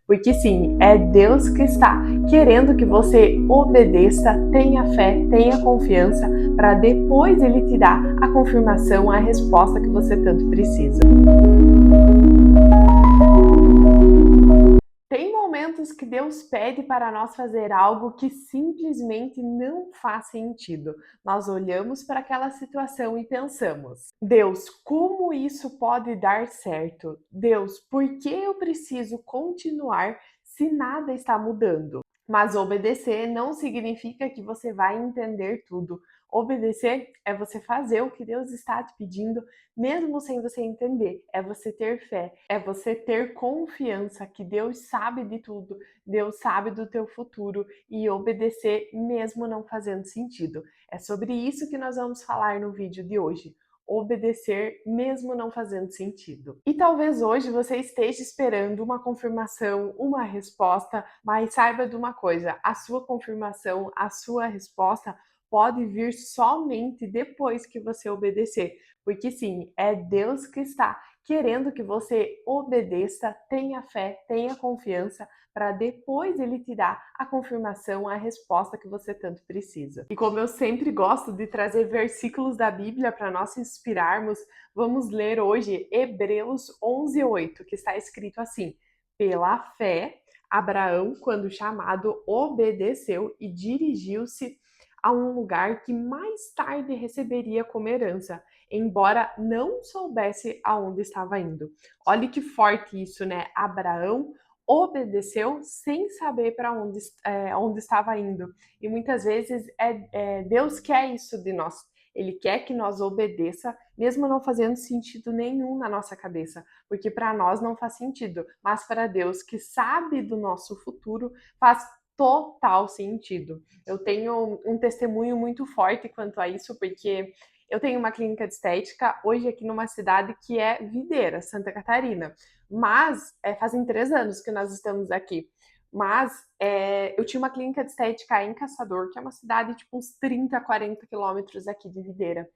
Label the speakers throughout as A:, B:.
A: Porque sim, é Deus que está querendo que você obedeça, tenha fé, tenha confiança, para depois Ele te dar a confirmação, a resposta que você tanto precisa. Tem momentos que Deus pede para nós fazer algo que simplesmente não faz sentido. Nós olhamos para aquela situação e pensamos: Deus, como isso pode dar certo? Deus, por que eu preciso continuar se nada está mudando? Mas obedecer não significa que você vai entender tudo. Obedecer é você fazer o que Deus está te pedindo, mesmo sem você entender. É você ter fé, é você ter confiança que Deus sabe de tudo, Deus sabe do teu futuro e obedecer mesmo não fazendo sentido. É sobre isso que nós vamos falar no vídeo de hoje. Obedecer mesmo não fazendo sentido. E talvez hoje você esteja esperando uma confirmação, uma resposta, mas saiba de uma coisa: a sua confirmação, a sua resposta pode vir somente depois que você obedecer. Porque sim, é Deus que está querendo que você obedeça, tenha fé, tenha confiança, para depois Ele te dar a confirmação, a resposta que você tanto precisa. E como eu sempre gosto de trazer versículos da Bíblia para nós inspirarmos, vamos ler hoje Hebreus 11:8, que está escrito assim: pela fé, Abraão, quando chamado, obedeceu e dirigiu-se a um lugar que mais tarde receberia como herança, embora não soubesse aonde estava indo. Olha que forte isso, né? Abraão obedeceu sem saber para onde estava indo. E muitas vezes Deus quer isso de nós. Ele quer que nós obedeça, mesmo não fazendo sentido nenhum na nossa cabeça, porque para nós não faz sentido, mas para Deus, que sabe do nosso futuro, faz total sentido. Eu tenho um testemunho muito forte quanto a isso, porque eu tenho uma clínica de estética hoje aqui numa cidade que é Videira, Santa Catarina. Mas fazem 3 anos que nós estamos aqui. Mas eu tinha uma clínica de estética em Caçador, que é uma cidade tipo uns 30, 40 quilômetros aqui de Videira.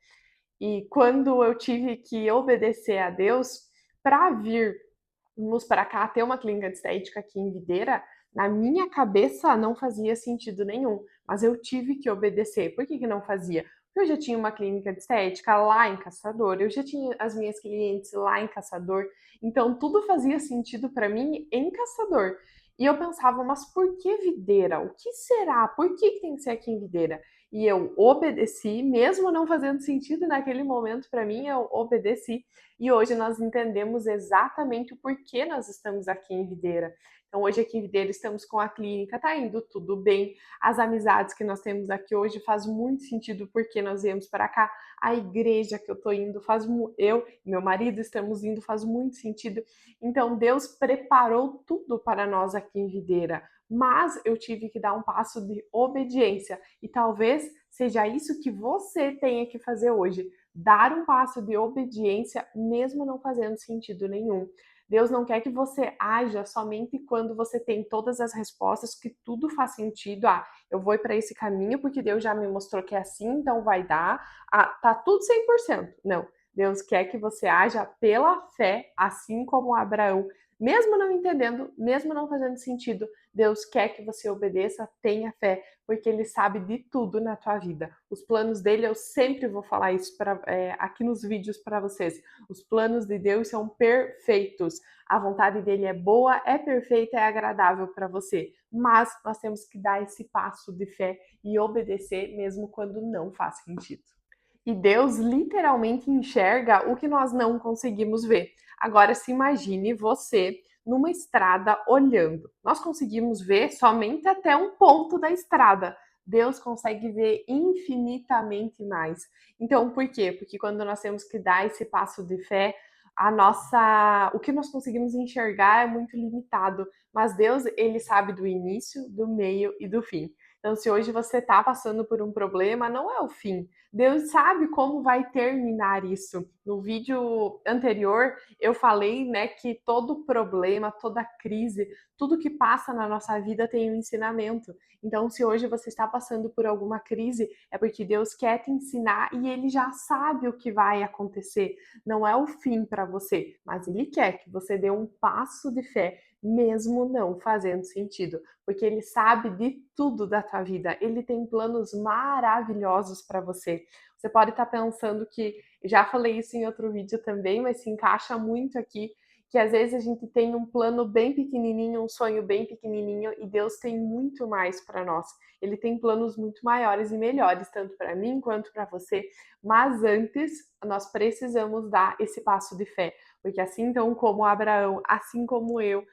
A: E quando eu tive que obedecer a Deus para virmos para cá ter uma clínica de estética aqui em Videira, na minha cabeça não fazia sentido nenhum, mas eu tive que obedecer. Por que que não fazia? Porque eu já tinha uma clínica de estética lá em Caçador, eu já tinha as minhas clientes lá em Caçador, então tudo fazia sentido para mim em Caçador. E eu pensava, mas por que Videira? O que será? Por que que tem que ser aqui em Videira? E eu obedeci, mesmo não fazendo sentido naquele momento para mim, eu obedeci. E hoje nós entendemos exatamente o porquê nós estamos aqui em Videira. Então, hoje aqui em Videira estamos com a clínica, tá indo tudo bem. As amizades que nós temos aqui hoje faz muito sentido porque nós viemos para cá. A igreja que eu tô indo eu e meu marido estamos indo faz muito sentido. Então, Deus preparou tudo para nós aqui em Videira. Mas eu tive que dar um passo de obediência e talvez seja isso que você tenha que fazer hoje, dar um passo de obediência mesmo não fazendo sentido nenhum. Deus não quer que você haja somente quando você tem todas as respostas, que tudo faz sentido. Ah, eu vou para esse caminho porque Deus já me mostrou que é assim, então vai dar. Ah, tá tudo 100%. Não. Deus quer que você haja pela fé, assim como Abraão, mesmo não entendendo, mesmo não fazendo sentido. Deus quer que você obedeça, tenha fé, porque Ele sabe de tudo na tua vida. Os planos dele, eu sempre vou falar isso aqui nos vídeos para vocês. Os planos de Deus são perfeitos. A vontade dele é boa, é perfeita, é agradável para você. Mas nós temos que dar esse passo de fé e obedecer mesmo quando não faz sentido. E Deus literalmente enxerga o que nós não conseguimos ver. Agora se imagine você numa estrada olhando. Nós conseguimos ver somente até um ponto da estrada. Deus consegue ver infinitamente mais. Então, por quê? Porque quando nós temos que dar esse passo de fé, o que nós conseguimos enxergar é muito limitado, mas Deus, ele sabe do início, do meio e do fim. Então, se hoje você está passando por um problema, não é o fim. Deus sabe como vai terminar isso. No vídeo anterior, eu falei, né, que todo problema, toda crise, tudo que passa na nossa vida tem um ensinamento. Então, se hoje você está passando por alguma crise, é porque Deus quer te ensinar e Ele já sabe o que vai acontecer. Não é o fim para você, mas Ele quer que você dê um passo de fé, mesmo não fazendo sentido, porque Ele sabe de tudo da tua vida, Ele tem planos maravilhosos para você. Você pode estar pensando que, já falei isso em outro vídeo também, mas se encaixa muito aqui, que às vezes a gente tem um plano bem pequenininho, um sonho bem pequenininho e Deus tem muito mais para nós. Ele tem planos muito maiores e melhores, tanto para mim quanto para você. Mas antes, nós precisamos dar esse passo de fé, porque assim então como Abraão, assim como eu,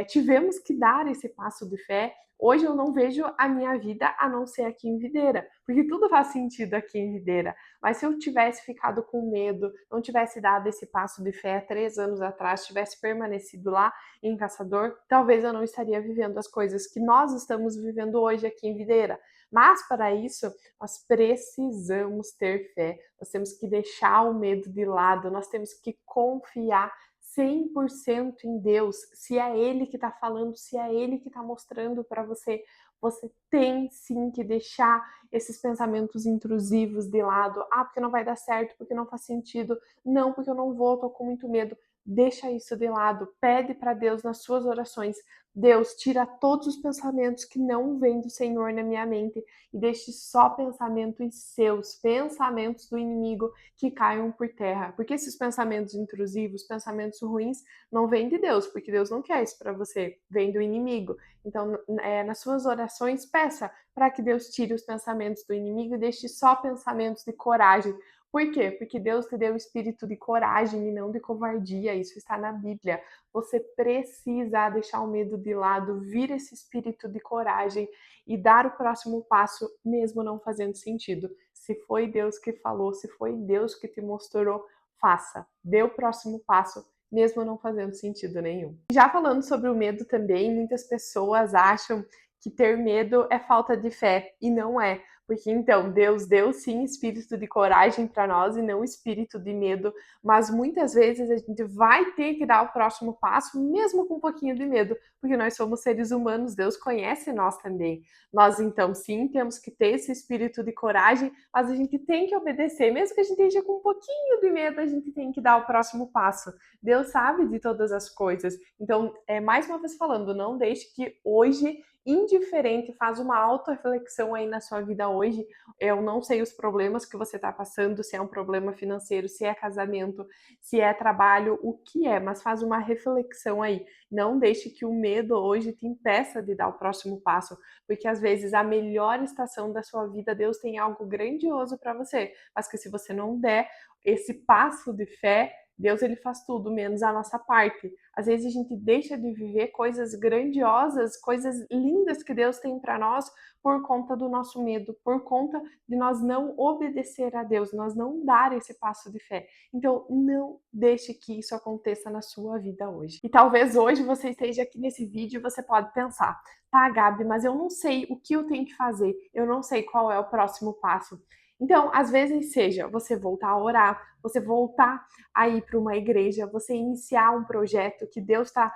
A: tivemos que dar esse passo de fé. Hoje eu não vejo a minha vida a não ser aqui em Videira, porque tudo faz sentido aqui em Videira. Mas se eu tivesse ficado com medo, não tivesse dado esse passo de fé 3 anos atrás, tivesse permanecido lá em Caçador, talvez eu não estaria vivendo as coisas que nós estamos vivendo hoje aqui em Videira. Mas para isso, nós precisamos ter fé, nós temos que deixar o medo de lado, nós temos que confiar 100% em Deus. Se é Ele que está falando, se é Ele que está mostrando para você, você tem sim que deixar esses pensamentos intrusivos de lado. Ah, porque não vai dar certo, porque não faz sentido. Não, porque eu não vou, tô com muito medo. Deixa isso de lado. Pede para Deus nas suas orações. Deus, tira todos os pensamentos que não vêm do Senhor na minha mente e deixe só pensamentos seus, pensamentos do inimigo que caiam por terra. Porque esses pensamentos intrusivos, pensamentos ruins, não vêm de Deus, porque Deus não quer isso para você, vem do inimigo. Então, nas suas orações, peça para que Deus tire os pensamentos do inimigo e deixe só pensamentos de coragem. Por quê? Porque Deus te deu o espírito de coragem e não de covardia. Isso está na Bíblia. Você precisa deixar o medo de lado, vir esse espírito de coragem e dar o próximo passo, mesmo não fazendo sentido. Se foi Deus que falou, se foi Deus que te mostrou, faça. Dê o próximo passo, mesmo não fazendo sentido nenhum. Já falando sobre o medo também, muitas pessoas acham que ter medo é falta de fé, e não é. Porque então, Deus deu sim espírito de coragem para nós e não espírito de medo, mas muitas vezes a gente vai ter que dar o próximo passo, mesmo com um pouquinho de medo, porque nós somos seres humanos, Deus conhece nós também. Nós então sim temos que ter esse espírito de coragem, mas a gente tem que obedecer, mesmo que a gente esteja com um pouquinho de medo, a gente tem que dar o próximo passo. Deus sabe de todas as coisas. Então, mais uma vez falando, não deixe que hoje indiferente, faz uma auto-reflexão aí na sua vida hoje. Eu não sei os problemas que você está passando, se é um problema financeiro, se é casamento, se é trabalho, o que é, mas faz uma reflexão aí. Não deixe que o medo hoje te impeça de dar o próximo passo, porque às vezes a melhor estação da sua vida, Deus tem algo grandioso para você, mas que se você não der esse passo de fé, Deus ele faz tudo menos a nossa parte. Às vezes a gente deixa de viver coisas grandiosas, coisas lindas que Deus tem para nós por conta do nosso medo, por conta de nós não obedecer a Deus, nós não dar esse passo de fé. Então, não deixe que isso aconteça na sua vida hoje. E talvez hoje você esteja aqui nesse vídeo e você pode pensar: "Tá, Gabi, mas eu não sei o que eu tenho que fazer. Eu não sei qual é o próximo passo". Então, às vezes seja você voltar a orar, você voltar a ir para uma igreja, você iniciar um projeto que Deus está.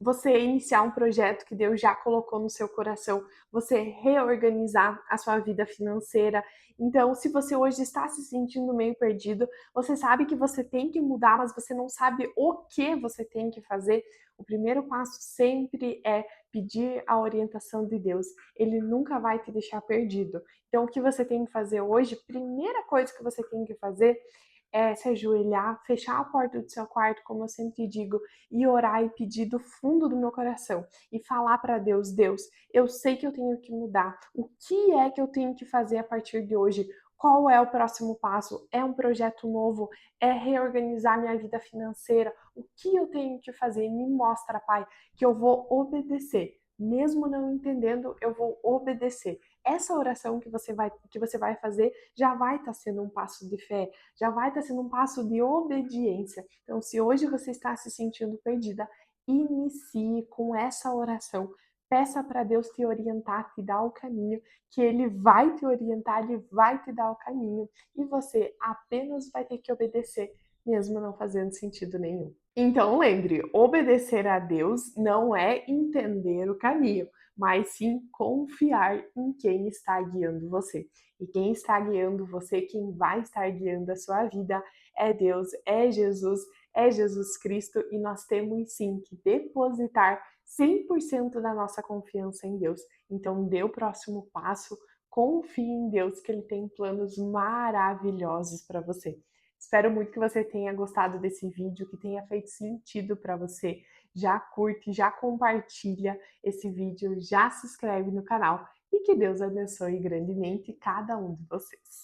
A: Você iniciar um projeto que Deus já colocou no seu coração, você reorganizar a sua vida financeira. Então, se você hoje está se sentindo meio perdido, você sabe que você tem que mudar, mas você não sabe o que você tem que fazer, o primeiro passo sempre é pedir a orientação de Deus. Ele nunca vai te deixar perdido. Então, o que você tem que fazer hoje, primeira coisa que você tem que fazer é se ajoelhar, fechar a porta do seu quarto, como eu sempre digo, e orar e pedir do fundo do meu coração e falar para Deus: Deus, eu sei que eu tenho que mudar. O que é que eu tenho que fazer a partir de hoje? Qual é o próximo passo? É um projeto novo? É reorganizar minha vida financeira? O que eu tenho que fazer? Me mostra, Pai, que eu vou obedecer. Mesmo não entendendo, eu vou obedecer. Essa oração que você vai fazer já vai estar sendo um passo de fé, já vai estar sendo um passo de obediência. Então, se hoje você está se sentindo perdida, inicie com essa oração. Peça para Deus te orientar, te dar o caminho, que Ele vai te orientar, Ele vai te dar o caminho, e você apenas vai ter que obedecer, mesmo não fazendo sentido nenhum. Então lembre, obedecer a Deus não é entender o caminho, mas sim confiar em quem está guiando você. E quem está guiando você, quem vai estar guiando a sua vida é Deus, é Jesus Cristo e nós temos sim que depositar 100% da nossa confiança em Deus. Então dê o próximo passo, confie em Deus que Ele tem planos maravilhosos para você. Espero muito que você tenha gostado desse vídeo, que tenha feito sentido para você. Já curte, já compartilha esse vídeo, já se inscreve no canal e que Deus abençoe grandemente cada um de vocês.